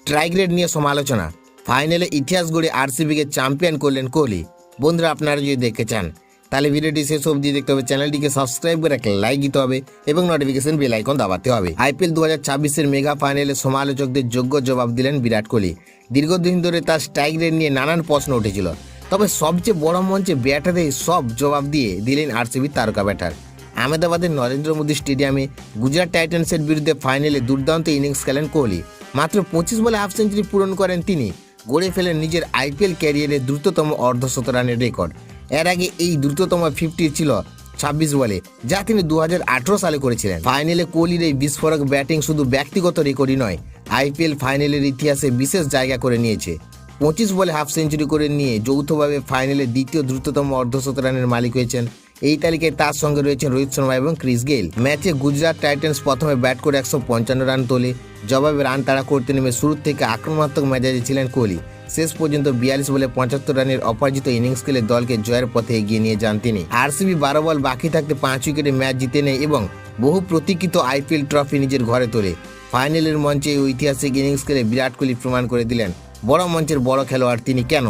Strike rate নিয়ে সমালোচনা, ফাইনালে ইতিহাস গড়ে আরসিবিকে চ্যাম্পিয়ন করলেন কোহলি। বন্ধুরা, আপনারা যদি দেখতে চান তাহলে ভিডিওটি শেষ অবধি দেখতে হবে, চ্যানেলটিকে সাবস্ক্রাইব করে একটা লাইক দিতে হবে এবং নোটিফিকেশন বেল আইকন দাবাতে হবে। আইপিএল 2026-এর মেগা ফাইনালে সমালোচকদের যোগ্য জবাব দিলেন বিরাট কোহলি। দীর্ঘদিন ধরে তার স্ট্রাইক রেট নিয়ে নানান প্রশ্ন উঠেছিল, তবে সবচেয়ে বড় মঞ্চে ব্যাটারে সব জবাব দিয়ে দিলেন আরসিবির তারকা ব্যাটার। আহমেদাবাদের নরেন্দ্র মোদী স্টেডিয়ামে গুজরাট টাইটান্সের বিরুদ্ধে ফাইনালে দুর্দান্ত ইনিংস খেলেন কোহলি। মাত্র 25 বলে হাফ সেঞ্চুরি পূরণ করেন তিনি, গড়ে ফেলেন নিজের আইপিএল ক্যারিয়ারের দ্রুততম অর্ধশত রানের রেকর্ড। এর আগে এই দ্রুততম 50 ছিল 26 বলে, যা তিনি 2018 সালে করেছিলেন। ফাইনালে কোহলির এই বিস্ফোরক ব্যাটিং শুধু ব্যক্তিগত রেকর্ডই নয়, আইপিএল ফাইনালের ইতিহাসে বিশেষ জায়গা করে নিয়েছে। 25 বলে হাফ সেঞ্চুরি করে নিয়ে যৌথভাবে ফাইনালে দ্বিতীয় দ্রুততম অর্ধশত রানের মালিক হয়েছেন। এই তালিকায় তার সঙ্গে রয়েছেন রোহিত শর্মা এবং ক্রিস গেইল। ম্যাচে গুজরাট টাইটান্স প্রথমে ব্যাট করে 155 রান তোলে, জবাবে রান তাড়া করতে নেমে শুরু থেকে আক্রমণাত্মক মেজাজে ছিলেন কোহলি। শেষ পর্যন্ত 42 বলে 75 রানের অপরাজিত ইনিংস খেলে দলকে জয়ের পথে এগিয়ে নিয়ে যান তিনি। আরসিবি 12 বল বাকি থাকতে 5 উইকেটে ম্যাচ জিতে নেয় এবং বহু প্রতীক্ষিত আইপিএল ট্রফি নিজের ঘরে তোলে। ফাইনালের মঞ্চে ঐতিহাসিক ইনিংস খেলে বিরাট কোহলি প্রমাণ করে দিলেন বড় মঞ্চের বড় খেলোয়াড় তিনি কেন।